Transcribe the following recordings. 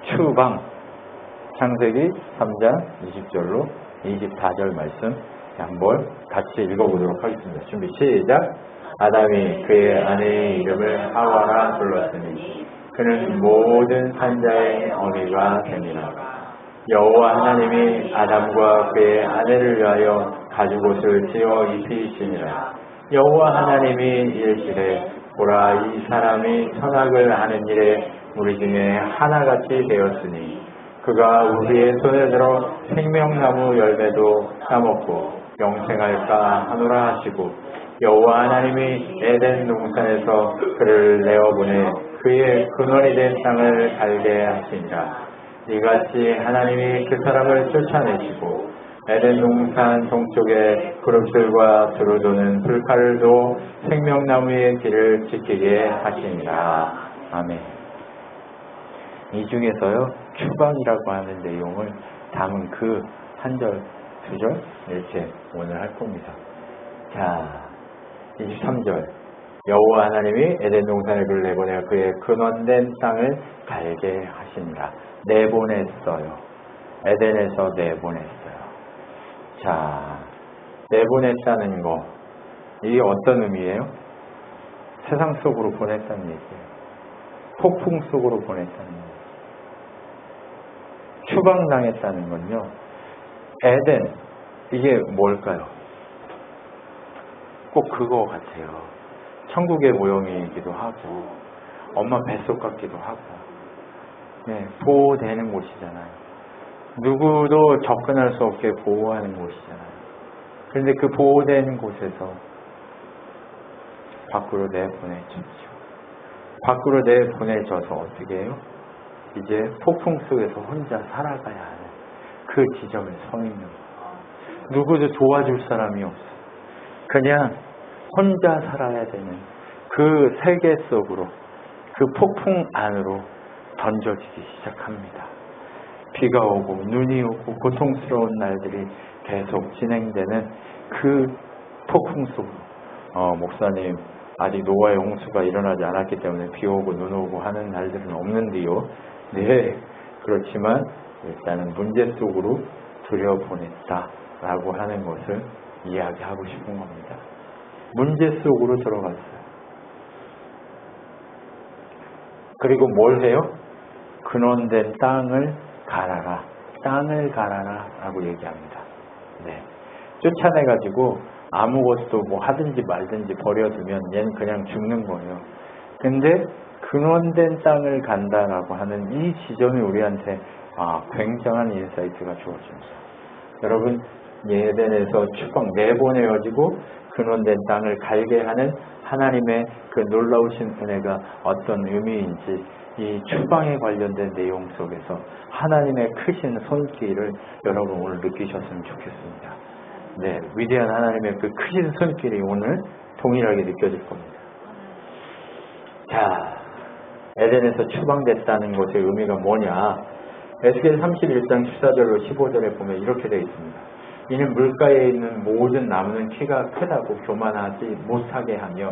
추방. 창세기 3장 20절로 24절 말씀 한번 같이 읽어보도록 하겠습니다. 준비 시작. 아담이 그의 아내의 이름을 하와라 불렀으니 그는 모든 산자의 어미가 됩니다. 여호와 하나님이 아담과 그의 아내를 위하여 가죽옷을 지어 입히시니라. 여호와 하나님이 이르시되 보라, 이 사람이 선악을 아는 일에 우리 중에 하나같이 되었으니 그가 우리의 손에 들어 생명나무 열매도 따먹고 영생할까 하노라 하시고, 여호와 하나님이 에덴 동산에서 그를 내어보내 그의 근원이 된 땅을 갈게 하시니라. 이같이 하나님이 그 사람을 쫓아내시고 에덴 동산 동쪽에 그룹들과 두루 도는 불칼을 두어 생명나무의 길을 지키게 하시니라. 아멘. 이 중에서요, 추방이라고 하는 내용을 담은 그 한 절, 두 절 이렇게 오늘 할 겁니다. 자, 23절. 여호와 하나님이 에덴 동산에 그를 내보내 그의 근원된 땅을 갈게 하시니라. 내보냈어요. 에덴에서 내보냈어요. 자, 내보냈다는 거, 이게 어떤 의미예요? 세상 속으로 보냈다는 얘기예요. 폭풍 속으로 보냈다는 얘기예요. 추방당했다는 건요, 에덴, 이게 뭘까요? 꼭 그거 같아요. 천국의 모형이기도 하고 엄마 뱃속 같기도 하고, 네, 보호되는 곳이잖아요. 누구도 접근할 수 없게 보호하는 곳이잖아요. 그런데 그 보호된 곳에서 밖으로 내보내졌죠. 밖으로 내보내져서 어떻게 해요? 이제 폭풍 속에서 혼자 살아가야 하는 그 지점에 서 있는 거예요. 누구도 도와줄 사람이 없어. 그냥 혼자 살아야 되는 그 세계 속으로, 그 폭풍 안으로 던져지기 시작합니다. 비가 오고 눈이 오고 고통스러운 날들이 계속 진행되는 그 폭풍 속으로, 목사님 아직 노아의 홍수가 일어나지 않았기 때문에 비 오고 눈 오고 하는 날들은 없는데요. 네, 그렇지만 일단은 문제 속으로 들여보냈다라고 하는 것을 이야기하고 싶은 겁니다. 문제 속으로 들어갔어요. 그리고 뭘 해요? 근원된 땅을 갈아라. 땅을 갈아라 라고 얘기합니다. 네. 쫓아내가지고 아무것도 뭐 하든지 말든지 버려두면 얘는 그냥 죽는 거예요. 근데 근원된 땅을 간다라고 하는 이 지점이 우리한테 굉장한 인사이트가 주어집니다. 여러분, 에덴에서 추방 내보내어지고 근원된 땅을 갈게 하는 하나님의 그 놀라우신 은혜가 어떤 의미인지 이 추방에 관련된 내용 속에서 하나님의 크신 손길을 여러분 오늘 느끼셨으면 좋겠습니다. 네, 위대한 하나님의 그 크신 손길이 오늘 동일하게 느껴질 겁니다. 자, 에덴에서 추방됐다는 것의 의미가 뭐냐? 에스겔 31장 14절로 15절에 보면 이렇게 되어 있습니다. 이는 물가에 있는 모든 나무는 키가 크다고 교만하지 못하게 하며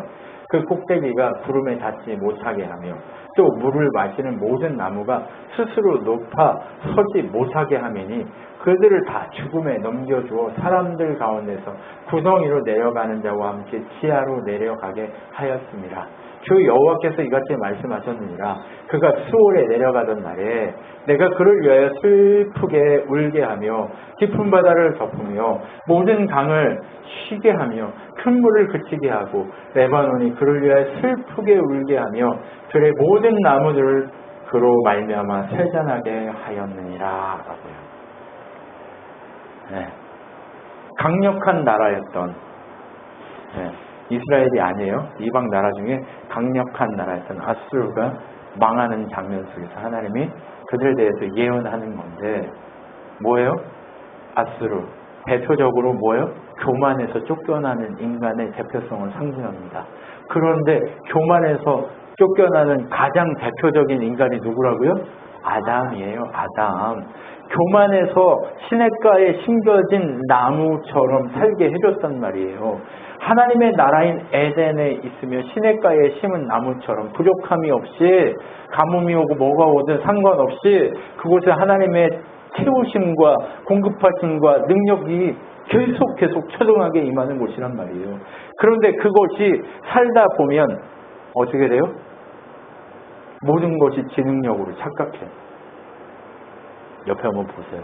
그 꼭대기가 구름에 닿지 못하게 하며 또 물을 마시는 모든 나무가 스스로 높아 서지 못하게 하매니 그들을 다 죽음에 넘겨주어 사람들 가운데서 구덩이로 내려가는 자와 함께 지하로 내려가게 하였습니다. 주 여호와께서 이같이 말씀하셨느니라. 그가 수월에 내려가던 날에 내가 그를 위하여 슬프게 울게 하며 깊은 바다를 덮으며 모든 강을 쉬게 하며 큰 물을 그치게 하고 레바논이 그를 위하여 슬프게 울게 하며 들의 모든 나무들을 그로 말미암아 세잔하게 하였느니라 라고요. 네. 강력한 나라였던, 네, 이스라엘이 아니에요. 이방 나라 중에 강력한 나라였던 아수르가 망하는 장면 속에서 하나님이 그들에 대해서 예언하는 건데 뭐예요? 아수르 대표적으로 뭐예요? 교만에서 쫓겨나는 인간의 대표성을 상징합니다. 그런데 교만에서 쫓겨나는 가장 대표적인 인간이 누구라고요? 아담이에요. 아담. 교만에서 시냇가에 심겨진 나무처럼 살게 해줬단 말이에요. 하나님의 나라인 에덴에 있으며 시냇가에 심은 나무처럼 부족함이 없이 가뭄이 오고 뭐가 오든 상관없이 그곳에 하나님의 채우심과 공급하심과 능력이 계속 초등하게 임하는 곳이란 말이에요. 그런데 그것이 살다 보면 어떻게 돼요? 모든 것이 지 능력으로 착각해. 옆에 한번 보세요.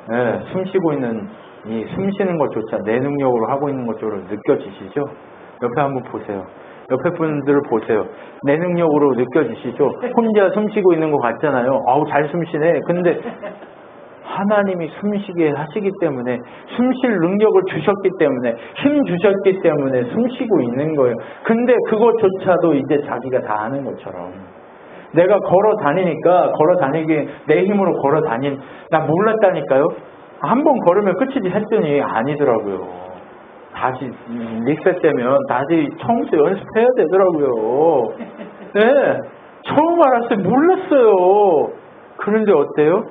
네, 숨 쉬고 있는 이 숨 쉬는 것조차 내 능력으로 하고 있는 것처럼 느껴지시죠? 옆에 한번 보세요. 옆에 분들을 보세요. 내 능력으로 느껴지시죠? 혼자 숨 쉬고 있는 것 같잖아요. 아우 잘 숨 쉬네. 근데 하나님이 숨쉬게 하시기 때문에 숨 쉴 능력을 주셨기 때문에 힘 주셨기 때문에 숨 쉬고 있는 거예요. 근데 그것조차도 이제 자기가 다 하는 것처럼 내가 걸어 다니기 내 힘으로 걸어 다닌 나 몰랐다니까요. 한 번 걸으면 끝이지 했더니 아니더라고요. 다시 리셋되면 다시 처음부터 연습해야 되더라고요. 네, 처음 알았어요. 몰랐어요. 그런데 어때요?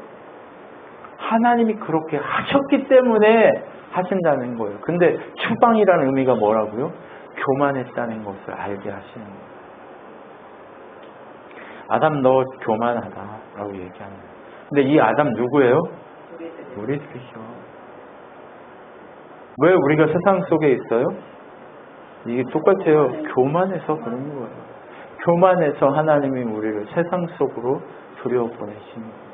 하나님이 그렇게 하셨기 때문에 하신다는 거예요. 근데 추방이라는 의미가 뭐라고요? 교만했다는 것을 알게 하시는 거예요. 아담 너 교만하다라고 얘기하는 거예요. 근데 이 아담 누구예요? 우리들이죠. 왜 우리가 세상 속에 있어요? 이게 똑같아요. 교만해서 그런 거예요. 교만해서 하나님이 우리를 세상 속으로 들여보내신 거예요.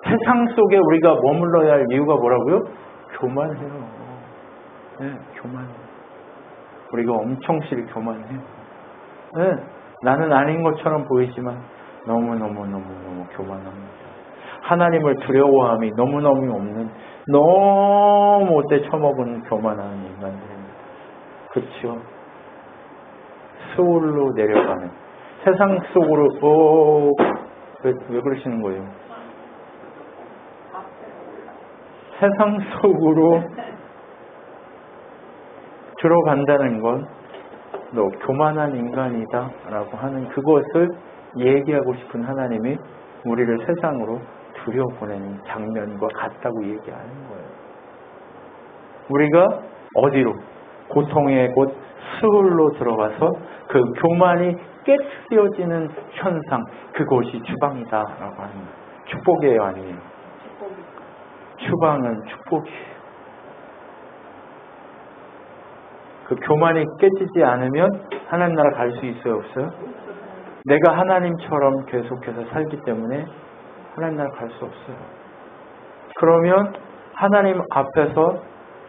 세상 속에 우리가 머물러야 할 이유가 뭐라고요? 교만해요. 네, 교만해요. 우리가 엄청실 교만해요. 네, 나는 아닌 것처럼 보이지만 너무너무 교만합니다. 하나님을 두려워함이 너무너무 없는 너무 못돼 처먹은 교만한 인간들입니다. 그렇죠? 수울로 내려가는 세상 속으로 왜 그러시는 거예요? 세상 속으로 들어간다는 건 너 교만한 인간이다 라고 하는 그것을 얘기하고 싶은 하나님이 우리를 세상으로 들여보내는 장면과 같다고 얘기하는 거예요. 우리가 어디로? 고통의 곳 스울로 들어가서 그 교만이 깨트려지는 현상, 그것이 추방이다라고 하는 거예요. 축복이에요, 아니에요? 추방은 축복이에요. 그 교만이 깨지지 않으면 하나님 나라 갈 수 있어요, 없어요? 내가 하나님처럼 계속해서 살기 때문에 하나님 나라 갈 수 없어요. 그러면 하나님 앞에서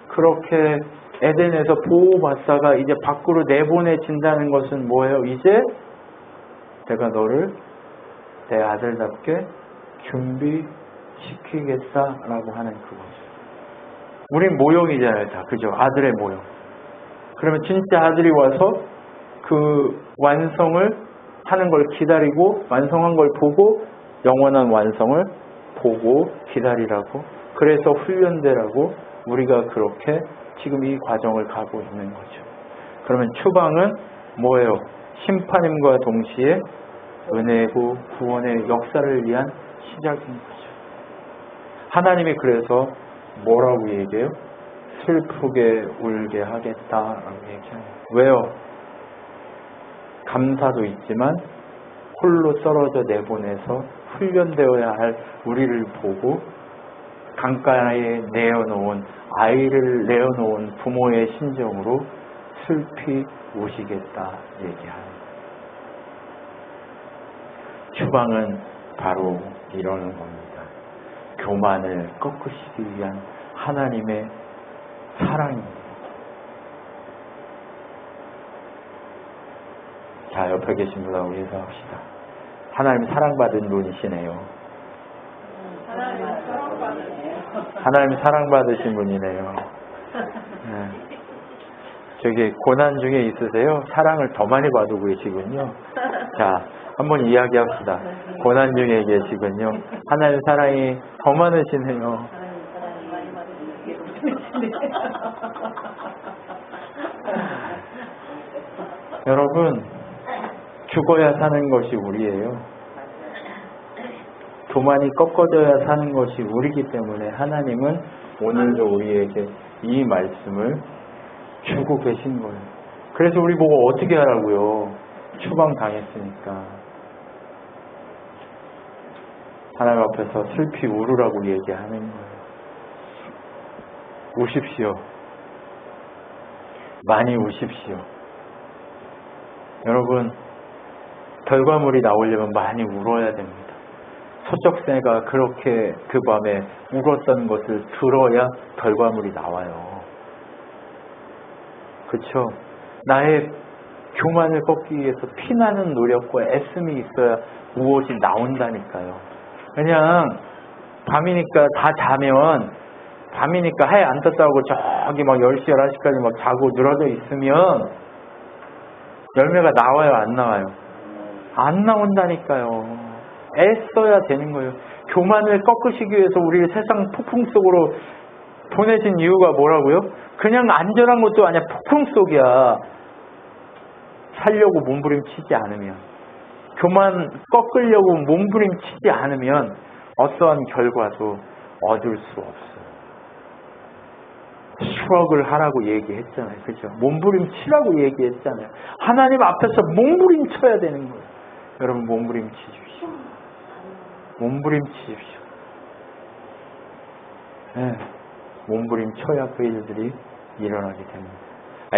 그렇게 에덴에서 보호받다가 이제 밖으로 내보내진다는 것은 뭐예요? 이제 내가 너를 내 아들답게 준비시키겠다라고 하는 그것이에요. 우린 모형이잖아요, 다. 그죠? 아들의 모형. 그러면 진짜 아들이 와서 그 완성을 하는 걸 기다리고 완성한 걸 보고 영원한 완성을 보고 기다리라고, 그래서 훈련되라고 우리가 그렇게 지금 이 과정을 가고 있는 거죠. 그러면 추방은 뭐예요? 심판임과 동시에 은혜고 구원의 역사를 위한 시작인 거죠. 하나님이 그래서 뭐라고 얘기해요? 슬프게 울게 하겠다라고 얘기해요. 왜요? 감사도 있지만 홀로 떨어져 내보내서 훈련되어야 할 우리를 보고 강가에 내어놓은 아이를 내어놓은 부모의 심정으로 슬피 우시겠다 얘기하는 거예요. 추방은 바로 이러는 겁니다. 교만을 꺾으시기 위한 하나님의 사랑입니다. 자, 옆에 계신 분하고 인사합시다. 하나님 사랑받은 분이시네요. 하나님 사랑받으신 분이네요. 네. 저기 고난 중에 있으세요? 사랑을 더 많이 받고 계시군요. 자, 한번 이야기합시다. 고난 중에 계시군요. 하나님 사랑이 더 많으시네요. 여러분, 죽어야 사는 것이 우리예요. 교만이 꺾어져야 사는 것이 우리이기 때문에 하나님은 오늘도 우리에게 이 말씀을 주고 계신 거예요. 그래서 우리 보고 어떻게 하라고요? 추방당했으니까. 하나님 앞에서 슬피 울으라고 얘기하는 거예요. 우십시오. 많이 우십시오. 여러분, 결과물이 나오려면 많이 울어야 됩니다. 서적새가 그렇게 그 밤에 울었던 것을 들어야 결과물이 나와요. 그렇죠? 나의 교만을 꺾기 위해서 피나는 노력과 애씀이 있어야 무엇이 나온다니까요. 그냥 밤이니까 다 자면, 밤이니까 해에 안 떴다고 저기 막 10시, 11시까지 막 자고 늘어져 있으면 열매가 나와요, 안 나와요? 안 나온다니까요. 애써야 되는 거예요. 교만을 꺾으시기 위해서 우리를 세상 폭풍 속으로 보내신 이유가 뭐라고요? 그냥 안전한 것도 아니야. 폭풍 속이야. 살려고 몸부림치지 않으면, 교만 꺾으려고 몸부림치지 않으면 어떠한 결과도 얻을 수 없어요. 추억을 하라고 얘기했잖아요. 그렇죠? 몸부림치라고 얘기했잖아요. 하나님 앞에서 몸부림쳐야 되는 거예요. 여러분, 몸부림치십시오. 몸부림치십시오. 네. 몸부림쳐야 그 일들이 일어나게 됩니다.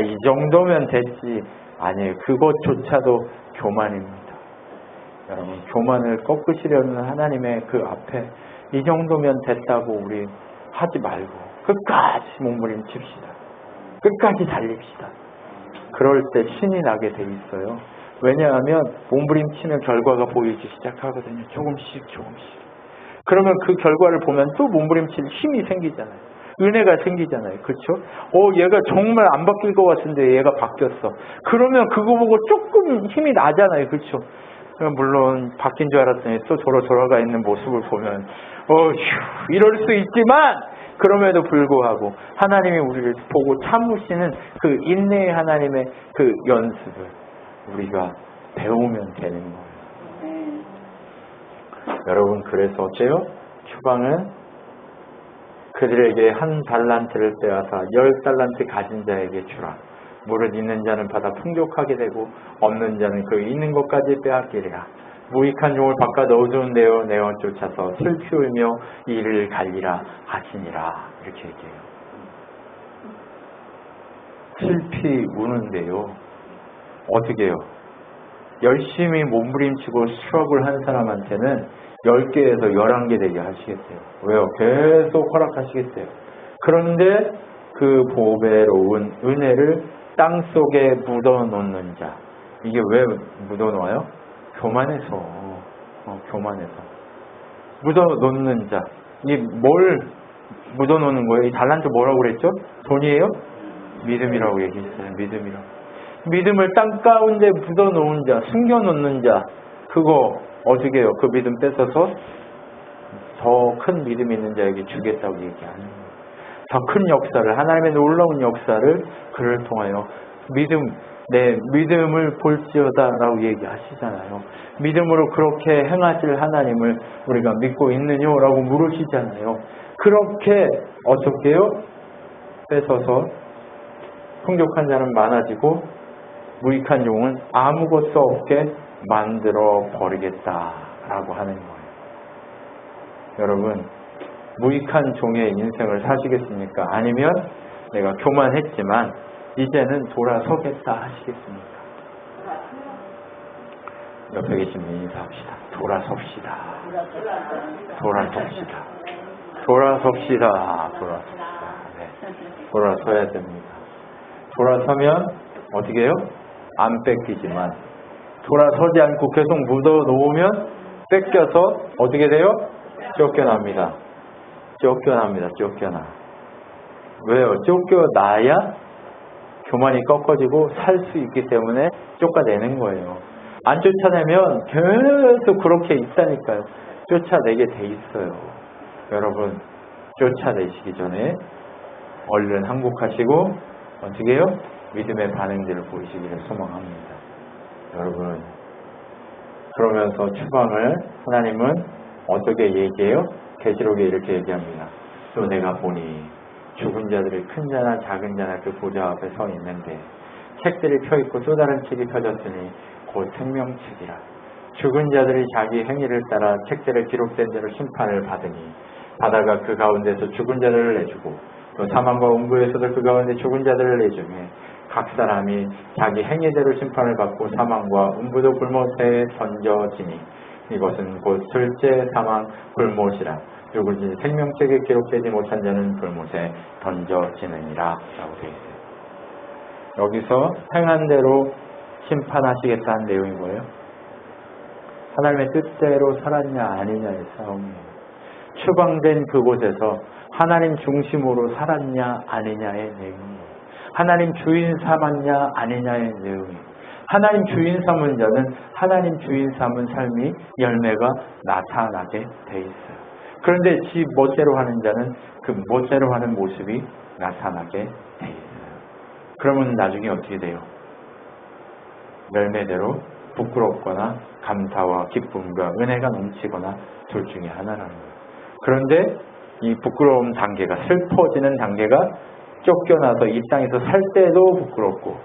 이 정도면 됐지. 아니에요. 그것조차도 교만입니다. 여러분, 교만을 꺾으시려는 하나님의 그 앞에 이 정도면 됐다고 우리 하지 말고 끝까지 몸부림칩시다. 끝까지 달립시다. 그럴 때 신이 나게 돼 있어요. 왜냐하면 몸부림치는 결과가 보이기 시작하거든요. 조금씩. 그러면 그 결과를 보면 또 몸부림칠 힘이 생기잖아요. 은혜가 생기잖아요. 그렇죠? 얘가 정말 안 바뀔 것 같은데 얘가 바뀌었어. 그러면 그거 보고 조금 힘이 나잖아요. 그렇죠? 물론 바뀐 줄 알았더니 또 돌아가 있는 모습을 보면 이럴 수 있지만, 그럼에도 불구하고 하나님이 우리를 보고 참으시는 그 인내의 하나님의 그 연습을 우리가 배우면 되는 거예요. 여러분, 그래서 어째요? 추방은 그들에게 1달란트를 빼앗아 10달란트 가진 자에게 주라. 무릇 있는 자는 받아 풍족하게 되고 없는 자는 그 있는 것까지 빼앗기리라. 무익한 종을 바꿔 넣어주는 데요 내어 쫓아서 슬피 울며 이를 갈리라 하시니라. 이렇게 얘기해요. 슬피 우는데요. 어떻게 해요? 열심히 몸부림치고 수업을 한 사람한테는 10개에서 11개 되게 하시겠어요. 왜요? 계속 허락하시겠어요. 그런데 그 보배로운 은혜를 땅속에 묻어놓는 자. 이게 왜 묻어놓아요? 교만해서. 교만해서. 묻어놓는 자. 이 뭘 묻어놓는 거예요? 이 달란트 뭐라고 그랬죠? 돈이에요? 믿음이라고 얘기했어요. 믿음이라고. 믿음을 땅 가운데 묻어놓은 자, 숨겨놓는 자. 그거 어떻게 해요? 그 믿음 뺏어서 더 큰 믿음 있는 자에게 주겠다고 얘기하는 거예요. 더 큰 역사를, 하나님의 놀라운 역사를 그를 통하여 내 믿음을 볼지어다라고 얘기하시잖아요. 믿음으로 그렇게 행하실 하나님을 우리가 믿고 있느냐라고 물으시잖아요. 그렇게 어떻게 해요? 뺏어서 풍족한 자는 많아지고 무익한 종은 아무것도 없게 만들어 버리겠다라고 하는 거예요. 여러분, 무익한 종의 인생을 사시겠습니까? 아니면 내가 교만했지만 이제는 돌아서겠다 하시겠습니까? 옆에 계신 분 인사합시다. 돌아섭시다. 네. 돌아서야 됩니다. 돌아서면 어떻게 해요? 안 뺏기지만, 돌아서지 않고 계속 묻어놓으면 뺏겨서 어떻게 돼요? 쫓겨납니다. 쫓겨나. 왜요? 쫓겨나야 교만이 꺾어지고 살 수 있기 때문에 쫓아내는 거예요. 안 쫓아내면 계속 그렇게 있다니까요. 쫓아내게 돼 있어요. 여러분, 쫓아내시기 전에 얼른 항복하시고 어떻게 해요? 믿음의 반응들을 보이시기를 소망합니다. 여러분, 그러면서 추방을 하나님은 어떻게 얘기해요? 계시록에 이렇게 얘기합니다. 또 내가 보니 죽은 자들이 큰 자나 작은 자나 그 보좌 앞에 서 있는데 책들이 펴있고 또 다른 책이 펴졌으니 곧 생명책이라. 죽은 자들이 자기 행위를 따라 책들에 기록된 대로 심판을 받으니 바다가 그 가운데서 죽은 자들을 내주고 또 사망과 음부에서도 그 가운데 죽은 자들을 내주며 각 사람이 자기 행위대로 심판을 받고 사망과 음부도 불못에 던져지니 이것은 곧 둘째 사망 불못이라. 누구든지 생명책에 기록되지 못한 자는 불못에 던져지느니라 라고 되어 있어요. 여기서 행한 대로 심판하시겠다는 내용이 뭐예요? 하나님의 뜻대로 살았냐 아니냐의 싸움이에요. 추방된 그곳에서 하나님 중심으로 살았냐 아니냐의 내용이에요. 하나님 주인 삼았냐 아니냐의 내용이에요. 하나님 주인 삼은 자는 하나님 주인 삼은 삶이 열매가 나타나게 돼 있어요. 그런데 지 멋대로 하는 자는 그 멋대로 하는 모습이 나타나게 돼 있어요. 그러면 나중에 어떻게 돼요? 열매대로 부끄럽거나 감사와 기쁨과 은혜가 넘치거나 둘 중에 하나라는 거예요. 그런데 이 부끄러움 단계가, 슬퍼지는 단계가 쫓겨나서 이 땅에서 살 때도 부끄럽고,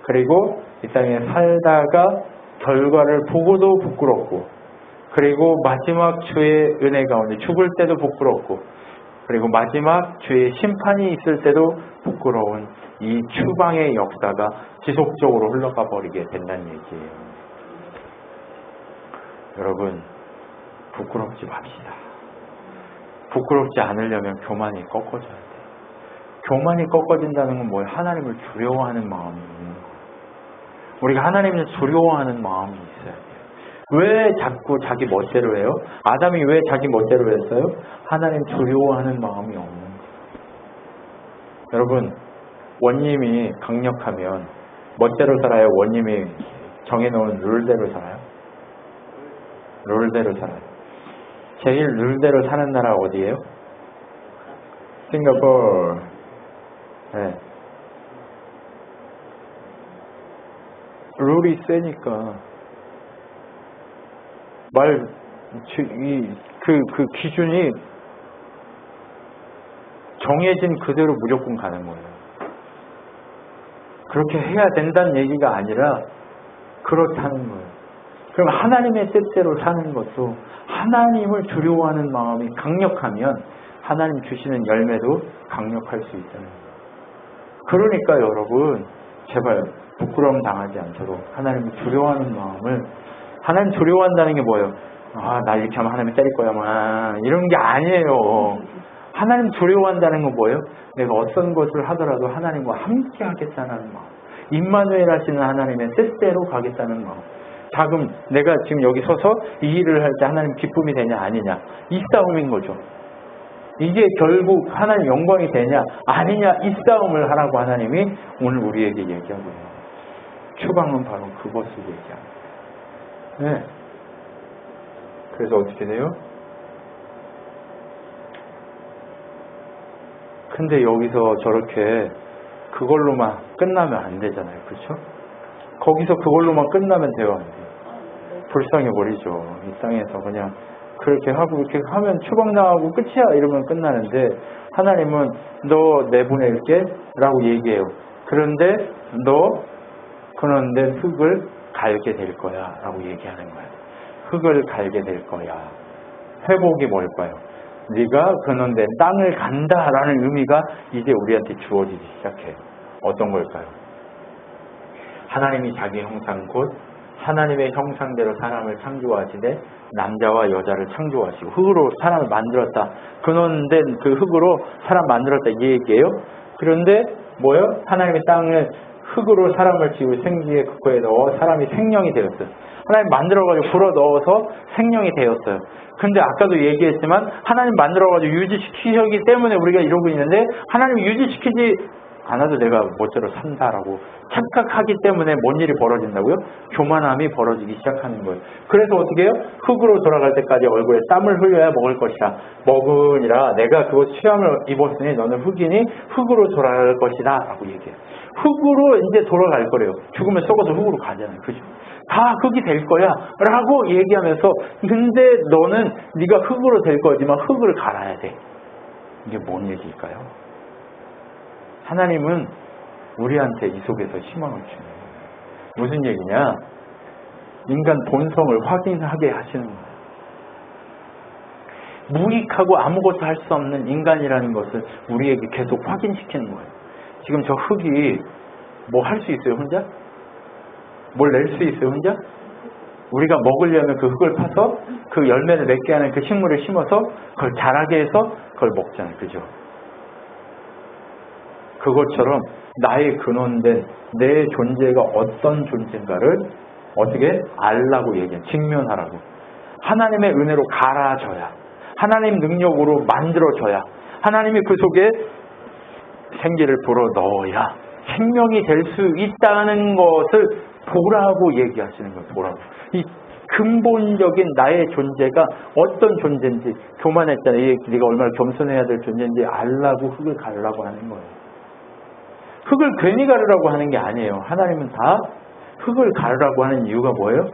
그리고 이 땅에 살다가 결과를 보고도 부끄럽고, 그리고 마지막 주의 은혜 가운데 죽을 때도 부끄럽고, 그리고 마지막 주의 심판이 있을 때도 부끄러운 이 추방의 역사가 지속적으로 흘러가 버리게 된다는 얘기예요. 여러분, 부끄럽지 맙시다. 부끄럽지 않으려면 교만이 꺾어져야 돼요. 교만이 꺾어진다는 건 뭐예요? 하나님을 두려워하는 마음이 있는 거예요. 우리가 하나님을 두려워하는 마음이 있어야 돼요. 왜 자꾸 자기 멋대로 해요? 아담이 왜 자기 멋대로 했어요? 하나님 두려워하는 마음이 없는 거예요. 여러분, 원님이 강력하면 멋대로 살아요? 원님이 정해놓은 룰대로 살아요? 룰대로 살아요. 제일 룰대로 사는 나라 어디예요? 싱가포르. 네. 룰이 세니까 그 기준이 정해진 그대로 무조건 가는 거예요. 그렇게 해야 된다는 얘기가 아니라 그렇다는 거예요. 그럼 하나님의 뜻대로 사는 것도 하나님을 두려워하는 마음이 강력하면 하나님 주시는 열매도 강력할 수 있다는 거예요. 그러니까 여러분, 제발 부끄러움 당하지 않도록 하나님을 두려워하는 마음을, 하나님 두려워한다는 게 뭐예요? 나 이렇게 하면 하나님이 때릴 거야, 이런 게 아니에요. 하나님 두려워한다는 건 뭐예요? 내가 어떤 것을 하더라도 하나님과 함께 하겠다는 마음. 임마누엘 하시는 하나님의 뜻대로 가겠다는 마음. 내가 지금 여기 서서 이 일을 할 때 하나님 기쁨이 되냐 아니냐, 이 싸움인 거죠. 이게 결국 하나님 영광이 되냐 아니냐, 이 싸움을 하라고 하나님이 오늘 우리에게 얘기하고 있어요. 추방은 바로 그것을 얘기합니다. 네. 그래서 어떻게 돼요? 근데 여기서 저렇게 그걸로만 끝나면 안 되잖아요. 그렇죠? 거기서 그걸로만 끝나면 돼요, 안 돼요? 불쌍해버리죠. 이 땅에서 그냥 그렇게 하고 이렇게 하면 추방당하고 끝이야 이러면 끝나는데, 하나님은 너 내보낼게 라고 얘기해요. 그런데 그런데 흙을 갈게 될 거야 라고 얘기하는 거예요. 흙을 갈게 될 거야. 회복이 뭘까요? 네가 그런데 땅을 간다라는 의미가 이제 우리한테 주어지기 시작해요. 어떤 걸까요? 하나님이 자기 형상 곧 하나님의 형상대로 사람을 창조하시되 남자와 여자를 창조하시고 흙으로 사람을 만들었다. 근원된 그 흙으로 사람 만들었다, 이 얘기예요. 그런데 뭐예요? 하나님의 땅을 흙으로 사람을 지고 생기의 그거에 넣어 사람이 생명이 되었어요. 하나님 만들어가지고 불어 넣어서 생명이 되었어요. 근데 아까도 얘기했지만 하나님 만들어가지고 유지시키기 때문에 우리가 이러고 있는데, 하나님 유지시키지 않아도 내가 멋대로 산다라고 착각하기 때문에 뭔 일이 벌어진다고요? 교만함이 벌어지기 시작하는 거예요. 그래서 어떻게 해요? 흙으로 돌아갈 때까지 얼굴에 땀을 흘려야 먹을 것이다. 먹으니라 내가 그것 시험을 입었으니 너는 흙이니 흙으로 돌아갈 것이다 라고 얘기해요. 흙으로 이제 돌아갈 거래요. 죽으면 썩어서 흙으로 가잖아요. 그죠? 다 흙이 될 거야 라고 얘기하면서, 근데 너는 네가 흙으로 될 거지만 흙을 갈아야 돼. 이게 뭔 얘기일까요? 하나님은 우리한테 이 속에서 희망을 주는 거예요. 무슨 얘기냐? 인간 본성을 확인하게 하시는 거예요. 무익하고 아무것도 할 수 없는 인간이라는 것을 우리에게 계속 확인시키는 거예요. 지금 저 흙이 뭐 할 수 있어요, 혼자? 뭘 낼 수 있어요, 혼자? 우리가 먹으려면 그 흙을 파서 그 열매를 맺게 하는 그 식물을 심어서 그걸 자라게 해서 그걸 먹잖아요. 그죠? 그것처럼 나의 근원된 내 존재가 어떤 존재인가를 어떻게 알라고 얘기해요. 직면하라고. 하나님의 은혜로 갈아줘야, 하나님 능력으로 만들어줘야, 하나님이 그 속에 생기를 불어넣어야 생명이 될 수 있다는 것을 보라고 얘기하시는 거예요. 보라고. 이 근본적인 나의 존재가 어떤 존재인지, 교만했잖아요. 네가 얼마나 겸손해야 될 존재인지 알라고 흙을 가르라고 하는 거예요. 흙을 괜히 가르라고 하는 게 아니에요. 하나님은 다 흙을 가르라고 하는 이유가 뭐예요?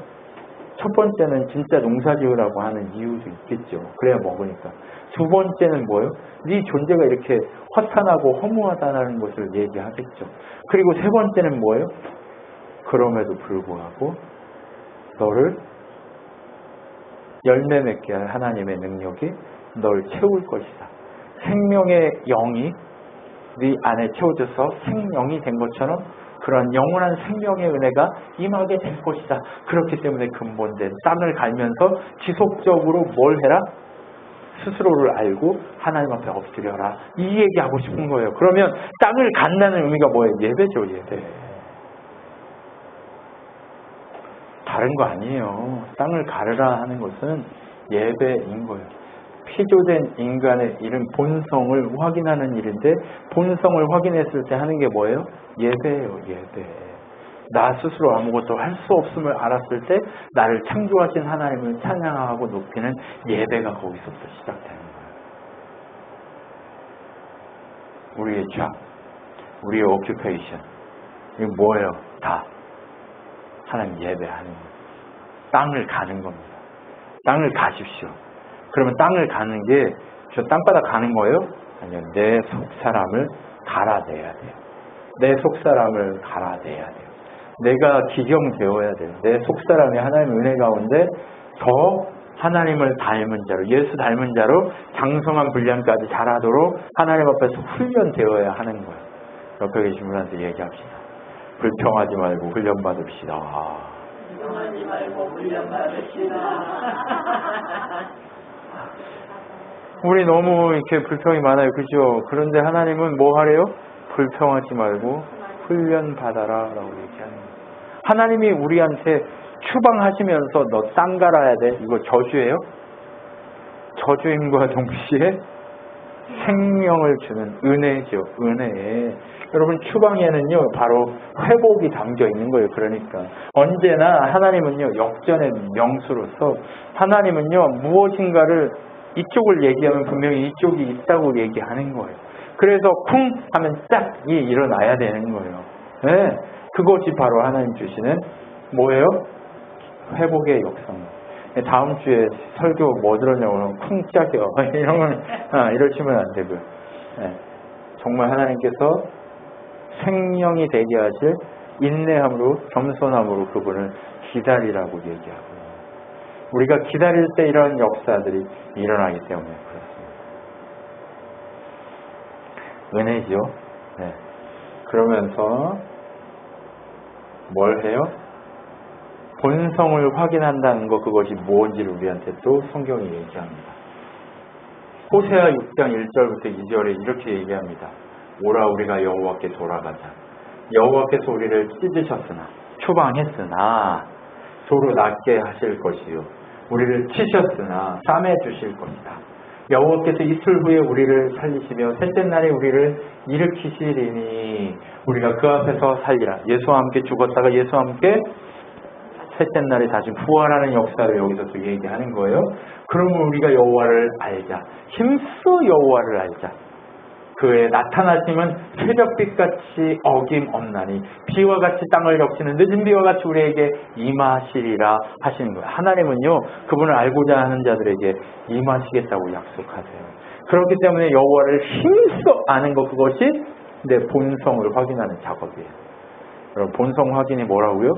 첫 번째는 진짜 농사 지으라고 하는 이유도 있겠죠. 그래야 먹으니까. 두 번째는 뭐예요? 네 존재가 이렇게 허탄하고 허무하다는 것을 얘기하겠죠. 그리고 세 번째는 뭐예요? 그럼에도 불구하고 너를 열매 맺게 할 하나님의 능력이 널 채울 것이다. 생명의 영이 네 안에 채워져서 생명이 된 것처럼 그런 영원한 생명의 은혜가 임하게 될 것이다. 그렇기 때문에 근본된 땅을 갈면서 지속적으로 뭘 해라? 스스로를 알고 하나님 앞에 엎드려라. 이 얘기하고 싶은 거예요. 그러면 땅을 간다는 의미가 뭐예요? 예배죠, 예배. 다른 거 아니에요. 땅을 가르라 하는 것은 예배인 거예요. 피조된 인간의 이런 본성을 확인하는 일인데, 본성을 확인했을 때 하는 게 뭐예요? 예배예요, 예배. 나 스스로 아무것도 할 수 없음을 알았을 때 나를 창조하신 하나님을 찬양하고 높이는 예배가 거기서부터 시작되는 거예요. 우리의 잡, 우리의 오큐페이션, 이게 뭐예요? 다 하나님 예배하는 거예요. 땅을 가는 겁니다. 땅을 가십시오. 그러면 땅을 가는 게 저 땅바닥 가는 거예요? 아니요. 내 속사람을 갈아내야 돼요. 내 속사람을 갈아내야 돼요. 내가 기경되어야 돼요. 내 속사람이 하나님의 은혜 가운데 더 하나님을 닮은 자로, 예수 닮은 자로 장성한 분량까지 자라도록 하나님 앞에서 훈련되어야 하는 거예요. 옆에 계신 분한테 얘기합시다. 불평하지 말고 훈련 받읍시다. 불평하지 말고 훈련 받읍시다. 우리 너무 이렇게 불평이 많아요. 그죠? 그런데 하나님은 뭐 하래요? 불평하지 말고 훈련 받아라 라고 얘기하는 거예요. 하나님이 우리한테 추방하시면서 너 땅 갈아야 돼. 이거 저주예요? 저주임과 동시에 생명을 주는 은혜죠. 은혜. 여러분 추방에는요 바로 회복이 담겨 있는 거예요. 그러니까 언제나 하나님은요 역전의 명수로서 하나님은요 무엇인가를 이쪽을 얘기하면 분명히 이쪽이 있다고 얘기하는 거예요. 그래서 쿵 하면 짝이 일어나야 되는 거예요. 네, 그것이 바로 하나님 주시는 뭐예요? 회복의 역사. 다음 주에 설교 뭐 들었냐고 쿵 짝이요. 이런 건 이러시면 안 되고요. 네, 정말 하나님께서 생명이 되게 하실 인내함으로 겸손함으로 그분을 기다리라고 얘기하고 우리가 기다릴 때 이런 역사들이 일어나기 때문에 그렇습니다. 은혜죠. 네. 그러면서 뭘 해요? 본성을 확인한다는 것, 그것이 무엇인지를 우리한테 또 성경이 얘기합니다. 호세아 6장 1절부터 2절에 이렇게 얘기합니다. 오라 우리가 여호와께 돌아가자. 여호와께서 우리를 찢으셨으나 추방했으나 도로 낫게 하실 것이요 우리를 치셨으나 싸매 주실 것이다. 여호와께서 이틀 후에 우리를 살리시며 셋째 날에 우리를 일으키시리니 우리가 그 앞에서 살리라. 예수와 함께 죽었다가 예수와 함께 셋째 날에 다시 부활하는 역사를 여기서 또 얘기하는 거예요. 그러면 우리가 여호와를 알자. 힘써 여호와를 알자. 그의 나타나심은 새벽빛같이 어김없나니 비와 같이 땅을 덮치는 늦은 비와 같이 우리에게 임하시리라 하시는 거예요. 하나님은요 그분을 알고자 하는 자들에게 임하시겠다고 약속하세요. 그렇기 때문에 여호와를 힘써 아는 것, 그것이 내 본성을 확인하는 작업이에요. 여러분, 본성 확인이 뭐라고요?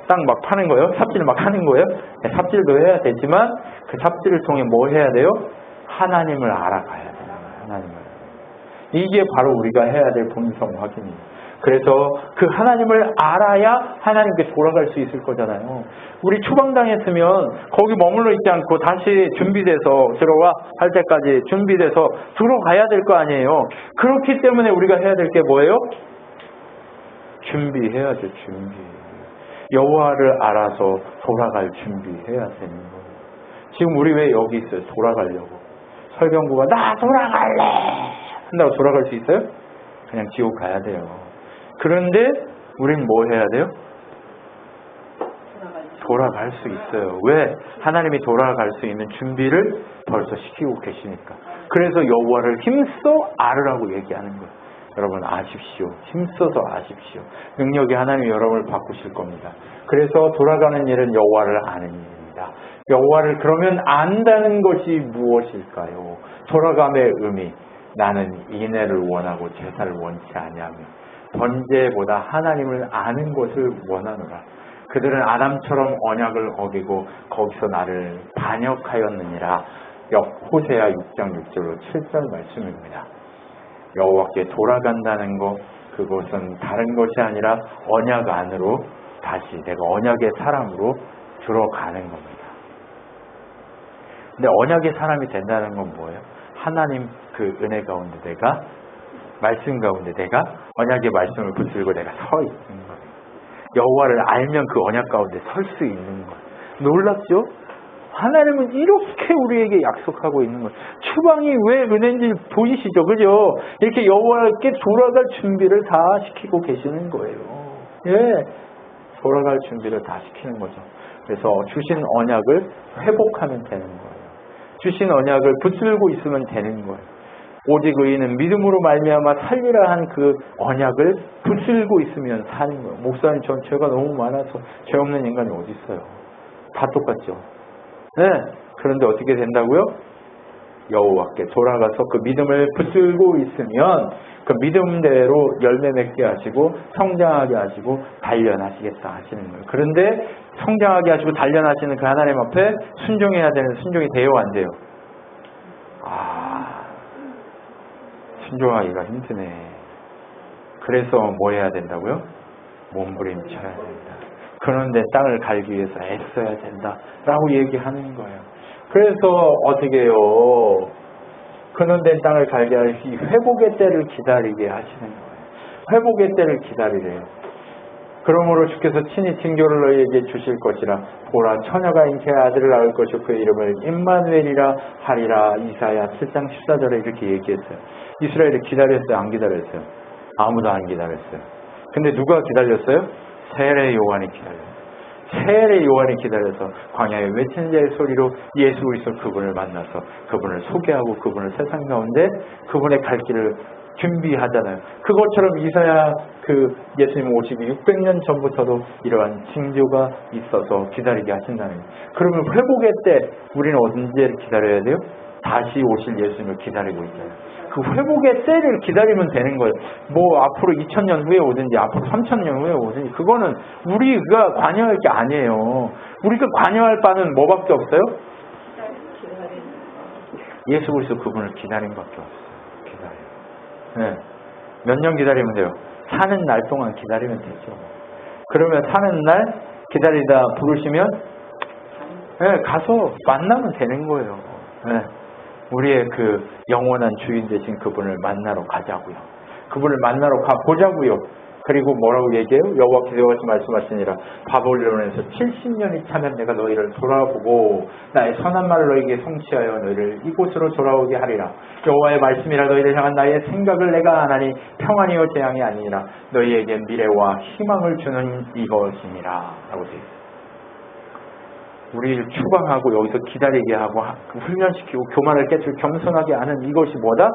땅 막 파는 거예요? 삽질 막 하는 거예요? 네, 삽질도 해야 되지만 그 삽질을 통해 뭐 해야 돼요? 하나님을 알아가야 돼요. 하나님을. 이게 바로 우리가 해야 될 본성 확인이에요. 그래서 그 하나님을 알아야 하나님께 돌아갈 수 있을 거잖아요. 우리 추방당했으면 거기 머물러 있지 않고 다시 준비돼서 들어와 할 때까지 준비돼서 들어가야 될 거 아니에요. 그렇기 때문에 우리가 해야 될 게 뭐예요? 준비해야죠. 준비. 여호와를 알아서 돌아갈 준비해야 되는 거예요. 지금 우리 왜 여기 있어요? 돌아가려고. 설경구가 나 돌아갈래 한다고 돌아갈 수 있어요? 그냥 지옥 가야 돼요. 그런데 우린 뭐 해야 돼요? 돌아갈 수 있어요. 왜? 하나님이 돌아갈 수 있는 준비를 벌써 시키고 계시니까. 그래서 여호와를 힘써 알으라고 얘기하는 거예요. 여러분 아십시오. 힘써서 아십시오. 능력이 하나님이 여러분을 바꾸실 겁니다. 그래서 돌아가는 일은 여호와를 아는 일입니다. 여호와를 그러면 안다는 것이 무엇일까요? 돌아감의 의미. 나는 인애를 원하고 제사를 원치 아니하며 번제보다 하나님을 아는 것을 원하노라. 그들은 아담처럼 언약을 어기고 거기서 나를 반역하였느니라. 호세아 6장 6절로 7절 말씀입니다. 여호와께 돌아간다는 것, 그것은 다른 것이 아니라 언약 안으로 다시 내가 언약의 사람으로 들어가는 겁니다. 근데 언약의 사람이 된다는 건 뭐예요? 하나님 그 은혜 가운데 내가, 말씀 가운데 내가 언약의 말씀을 붙들고 내가 서 있는 거예요. 여호와를 알면 그 언약 가운데 설 수 있는 거예요. 놀랍죠? 하나님은 이렇게 우리에게 약속하고 있는 거예요. 추방이 왜 은혜인지 보이시죠? 그죠? 이렇게 여호와께 돌아갈 준비를 다 시키고 계시는 거예요. 예, 돌아갈 준비를 다 시키는 거죠. 그래서 주신 언약을 회복하면 되는 거예요. 주신 언약을 붙들고 있으면 되는 거예요. 오직 의인은 믿음으로 말미암아 살리라 한 그 언약을 붙들고 있으면 사는 거예요. 목사님, 전 죄가 너무 많아서 죄 없는 인간이 어디 있어요? 다 똑같죠. 네. 그런데 어떻게 된다고요? 여호와께 돌아가서 그 믿음을 붙들고 있으면 그 믿음대로 열매 맺게 하시고 성장하게 하시고 단련하시겠다 하시는 거예요. 그런데 성장하게 하시고 단련하시는 그 하나님 앞에 순종해야 되는 순종이 돼요, 안 돼요? 순종하기가 힘드네. 그래서 뭐 해야 된다고요? 몸부림쳐야 된다. 그런데 땅을 갈기 위해서 애써야 된다라고 얘기하는 거예요. 그래서 어떻게 해요? 그런데 땅을 갈게 하시 회복의 때를 기다리게 하시는 거예요. 회복의 때를 기다리래요. 그러므로 주께서 친히 징조를 너희에게 주실 것이라. 보라, 처녀가 잉태해 아들을 낳을 것이요 그의 이름을 임마누엘이라 하리라. 이사야 7장 14절에 이렇게 얘기했어요. 이스라엘이 기다렸어요? 안 기다렸어요? 아무도 안 기다렸어요. 근데 누가 기다렸어요? 세례 요한이 기다렸어요. 세례 요한이 기다려서 광야에 외친 자의 소리로 예수 그리스도 그분을 만나서 그분을 소개하고 그분을 세상 가운데 그분의 갈 길을 준비하잖아요. 그것처럼 이사야 그 예수님 오시기 600년 전부터도 이러한 징조가 있어서 기다리게 하신다는 거예요. 그러면 회복의 때 우리는 언제를 기다려야 돼요? 다시 오실 예수님을 기다리고 있잖아요. 그 회복의 때를 기다리면 되는 거예요. 뭐 앞으로 2000년 후에 오든지 앞으로 3000년 후에 오든지 그거는 우리가 관여할 게 아니에요. 우리가 관여할 바는 뭐밖에 없어요? 예수 그리스도 그분을 기다린 밖에 없어요. 네. 몇 년 기다리면 돼요? 사는 날 동안 기다리면 되죠. 그러면 사는 날 기다리다 부르시면 네, 가서 만나면 되는 거예요. 네. 우리의 그 영원한 주인 되신 그분을 만나러 가자고요. 그분을 만나러 가보자고요. 그리고 뭐라고 얘기해요? 여호와께서 이같이 말씀하시니라. 바벨론에서 70년이 차면 내가 너희를 돌아보고 나의 선한 말을 너희에게 성취하여 너희를 이곳으로 돌아오게 하리라. 여호와의 말씀이라. 너희를 향한 나의 생각을 내가 아나니 평안이요 재앙이 아니니라. 너희에게 미래와 희망을 주는 이것이니라 라고 되어 있어요. 우리를 추방하고 여기서 기다리게 하고 훈련시키고 교만을 깨뜨리고 겸손하게 하는 이것이 뭐다?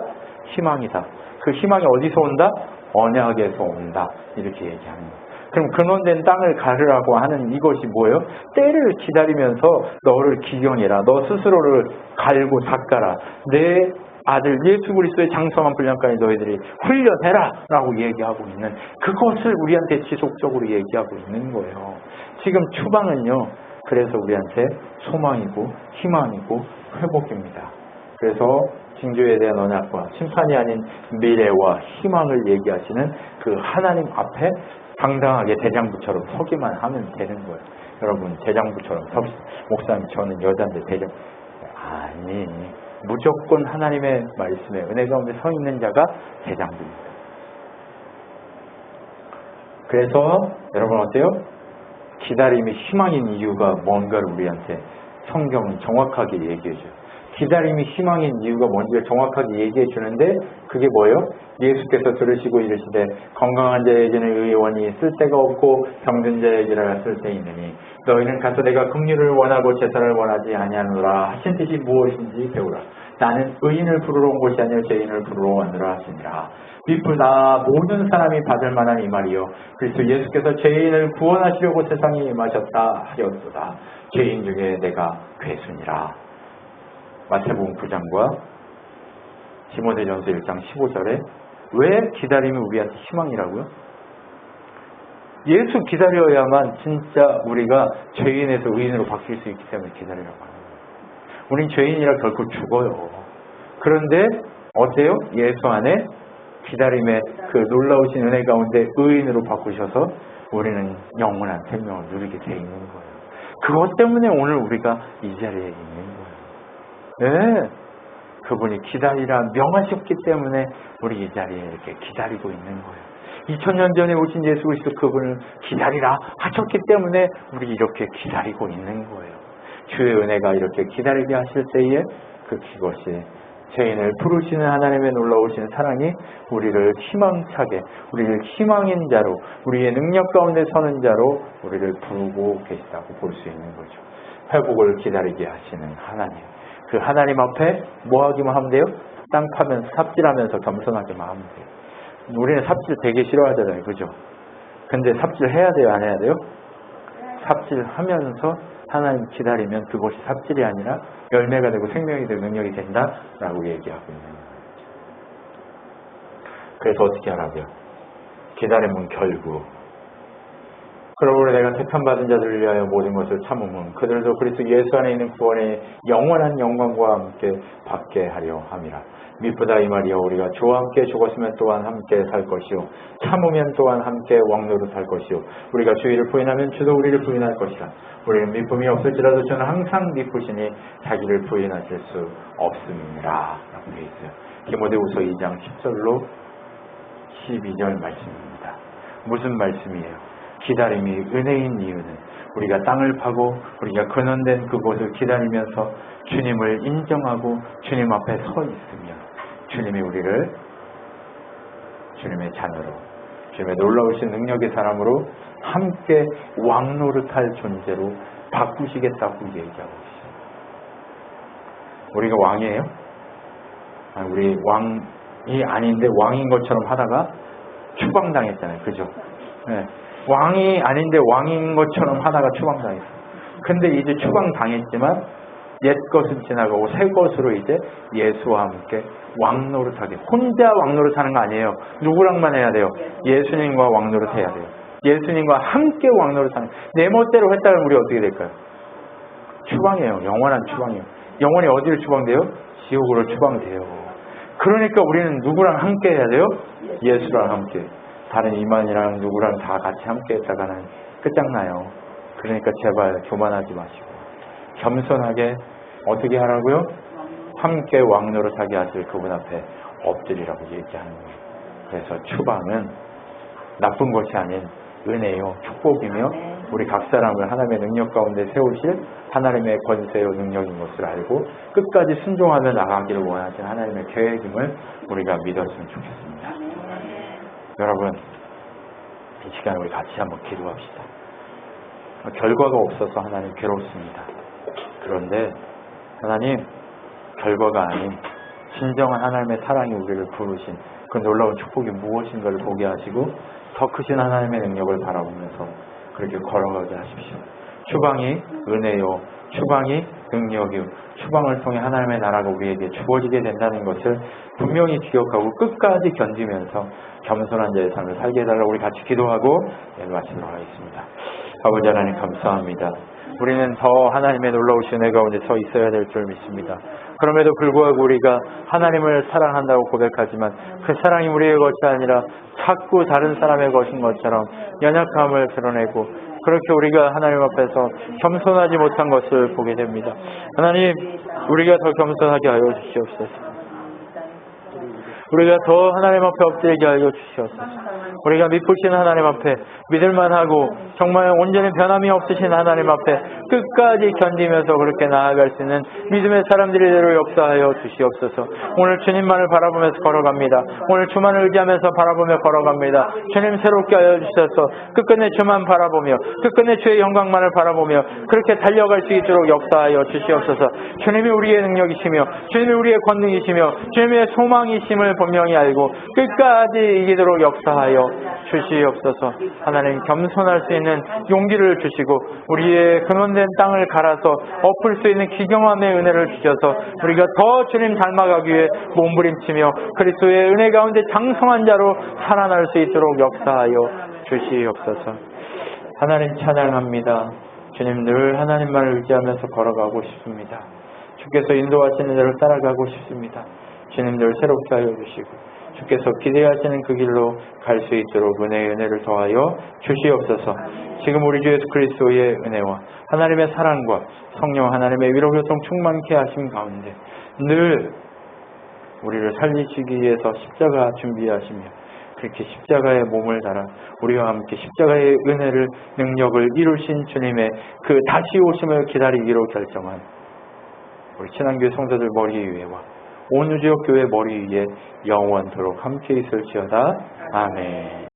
희망이다. 그 희망이 어디서 온다? 언약에서 온다. 이렇게 얘기하는 거예요. 그럼 근원된 땅을 가르라고 하는 이것이 뭐예요? 때를 기다리면서 너를 기경해라. 너 스스로를 갈고 닦아라. 내 아들 예수 그리스도의 장성한 분량까지 너희들이 훈련해라 라고 얘기하고 있는 그것을 우리한테 지속적으로 얘기하고 있는 거예요. 지금 추방은요. 그래서 우리한테 소망이고 희망이고 회복입니다. 그래서 징조에 대한 언약과 심판이 아닌 미래와 희망을 얘기하시는 그 하나님 앞에 당당하게 대장부처럼 서기만 하면 되는 거예요. 여러분 대장부처럼 목사님 저는 여자인데 대장 아니 무조건 하나님의 말씀에 은혜 가운데 서 있는 자가 대장부입니다. 그래서 여러분 어때요? 기다림이 희망인 이유가 뭔가를 우리한테 성경은 정확하게 얘기해줘요. 기다림이 희망인 이유가 뭔지를 정확하게 얘기해 주는데 그게 뭐예요? 예수께서 들으시고 이르시되 건강한 자에게는 의원이 쓸데가 없고 병든 자에게라 쓸데있느니 너희는 가서 내가 긍휼을 원하고 제사를 원하지 아니하노라 하신 뜻이 무엇인지 배우라. 나는 의인을 부르러 온 것이 아니라 죄인을 부르러 왔노라 하시니라. 미쁘다 모든 사람이 받을 만한 이 말이요 그리스도 예수께서 죄인을 구원하시려고 세상에 임하셨다 하였도다. 죄인 중에 내가 괴순이라. 마태복음 9장과 디모데전서 1장 15절에 왜 기다림이 우리한테 희망이라고요? 예수 기다려야만 진짜 우리가 죄인에서 의인으로 바뀔 수 있기 때문에 기다리라고 하는 거예요. 우린 죄인이라 결코 죽어요. 그런데 어때요? 예수 안에 기다림의 그 놀라우신 은혜 가운데 의인으로 바꾸셔서 우리는 영원한 생명을 누리게 돼 있는 거예요. 그것 때문에 오늘 우리가 이 자리에 있는 거예요. 네, 그분이 기다리라 명하셨기 때문에 우리 이 자리에 이렇게 기다리고 있는 거예요. 2000년 전에 오신 예수 그리스도 그분을 기다리라 하셨기 때문에 우리 이렇게 기다리고 있는 거예요. 주의 은혜가 이렇게 기다리게 하실 때에 그것이 죄인을 부르시는 하나님의 놀라우신 사랑이 우리를 희망차게, 우리를 희망인 자로, 우리의 능력 가운데 서는 자로 우리를 부르고 계시다고 볼 수 있는 거죠. 회복을 기다리게 하시는 하나님. 그 하나님 앞에 뭐 하기만 하면 돼요? 땅 파면서 삽질하면서 겸손하게만 하면 돼요. 우리는 삽질 되게 싫어하잖아요. 그죠? 근데 삽질 해야 돼요? 안 해야 돼요? 삽질하면서 하나님 기다리면 그것이 삽질이 아니라 열매가 되고 생명이 되고 능력이 된다라고 얘기하고 있는 거예요. 그래서 어떻게 하라고요? 기다림은 결국 그러므로 내가 택함받은 자들을 위하여 모든 것을 참음은 그들도 그리스도 예수 안에 있는 구원의 영원한 영광과 함께 받게 하려 함이라. 미쁘다 이 말이여 우리가 주와 함께 죽었으면 또한 함께 살 것이요 참으면 또한 함께 왕노릇 할 것이요 우리가 주의를 부인하면 주도 우리를 부인할 것이라. 우리는 미쁨이 없을지라도 저는 항상 미쁘시니 자기를 부인하실 수 없음이라 라고 되어 있어요. 디모데후서 2장 10절로 12절 말씀입니다. 무슨 말씀이에요? 기다림이 은혜인 이유는 우리가 땅을 파고 우리가 근원된 그곳을 기다리면서 주님을 인정하고 주님 앞에 서 있으며 주님이 우리를 주님의 자녀로 주님의 놀라우신 능력의 사람으로 함께 왕노릇할 존재로 바꾸시겠다고 얘기하고 있어요. 우리가 왕이에요? 아니, 우리 왕이 아닌데 왕인 것처럼 하다가 추방당했잖아요. 그죠? 네. 왕이 아닌데 왕인 것처럼 하다가 추방당했어요. 근데 이제 추방당했지만 옛 것은 지나가고 새 것으로 이제 예수와 함께 왕노릇하게 혼자 왕노릇하는 거 아니에요. 누구랑만 해야 돼요? 예수님과 왕노릇해야 돼요. 예수님과 함께 왕노릇하는 내 멋대로 했다면 우리 어떻게 될까요? 추방이에요. 영원한 추방이에요. 영원히 어디로 추방돼요? 지옥으로 추방돼요. 그러니까 우리는 누구랑 함께 해야 돼요? 예수랑 함께. 다른 이만이랑 누구랑 다 같이 함께 했다가는 끝장나요. 그러니까 제발 교만하지 마시고 겸손하게 어떻게 하라고요? 함께 왕노릇하게 하실 그분 앞에 엎드리라고 얘기하는 거예요. 그래서 추방은 나쁜 것이 아닌 은혜요 축복이며 우리 각 사람을 하나님의 능력 가운데 세우실 하나님의 권세요 능력인 것을 알고 끝까지 순종하며 나가기를 원하시는 하나님의 계획임을 우리가 믿었으면 좋겠습니다. 여러분 이 시간에 우리 같이 한번 기도합시다. 결과가 없어서 하나님 괴롭습니다. 그런데 하나님 결과가 아닌 진정한 하나님의 사랑이 우리를 부르신 그 놀라운 축복이 무엇인가를 보게 하시고 더 크신 하나님의 능력을 바라보면서 그렇게 걸어가게 하십시오. 추방이 은혜요 추방이 능력이 추방을 통해 하나님의 나라가 우리에게 주어지게 된다는 것을 분명히 기억하고 끝까지 견디면서 겸손한 자의 삶을 살게 해달라고 우리 같이 기도하고 말씀을 하겠습니다. 아버지 하나님 감사합니다. 우리는 더 하나님의 놀라우신 은혜 가운데 서 있어야 될 줄 믿습니다. 그럼에도 불구하고 우리가 하나님을 사랑한다고 고백하지만 그 사랑이 우리의 것이 아니라 자꾸 다른 사람의 것인 것처럼 연약함을 드러내고 그렇게 우리가 하나님 앞에서 겸손하지 못한 것을 보게 됩니다. 하나님, 우리가 더 겸손하게 하여 주시옵소서. 우리가 더 하나님 앞에 엎드리게 하여 주시옵소서. 우리가 믿으신 하나님 앞에 믿을만하고 정말 온전히 변함이 없으신 하나님 앞에 끝까지 견디면서 그렇게 나아갈 수 있는 믿음의 사람들이 되도록 역사하여 주시옵소서. 오늘 주님만을 바라보면서 걸어갑니다. 오늘 주만을 의지하면서 바라보며 걸어갑니다. 주님 새롭게 하여 주셔서 끝끝내 주만 바라보며 끝끝내 주의 영광만을 바라보며 그렇게 달려갈 수 있도록 역사하여 주시옵소서. 주님이 우리의 능력이시며 주님이 우리의 권능이시며 주님의 소망이심을 분명히 알고 끝까지 이기도록 역사하여 주시옵소서. 하나님, 겸손할 수 있는 용기를 주시고 우리의 근원된 땅을 갈아서 엎을 수 있는 기경함의 은혜를 주셔서 우리가 더 주님 닮아가기 위해 몸부림치며 그리스도의 은혜 가운데 장성한 자로 살아날 수 있도록 역사하여 주시옵소서. 하나님 찬양합니다. 주님, 늘 하나님만을 의지하면서 걸어가고 싶습니다. 주께서 인도하시는 대로 따라가고 싶습니다. 주님, 늘 새롭게 하여 주시고 주께서 기대하시는 그 길로 갈 수 있도록 은혜의 은혜를 더하여 주시옵소서. 지금 우리 주 예수 그리스도의 은혜와 하나님의 사랑과 성령 하나님의 위로 교통 충만케 하심 가운데 늘 우리를 살리시기 위해서 십자가 준비하시며 그렇게 십자가의 몸을 달아 우리와 함께 십자가의 은혜를 능력을 이루신 주님의 그 다시 오심을 기다리기로 결정한 우리 친환교회 성도들 머리 위에와 온 우주역 교회 머리 위에 영원토록 함께 있을지어다. 아멘.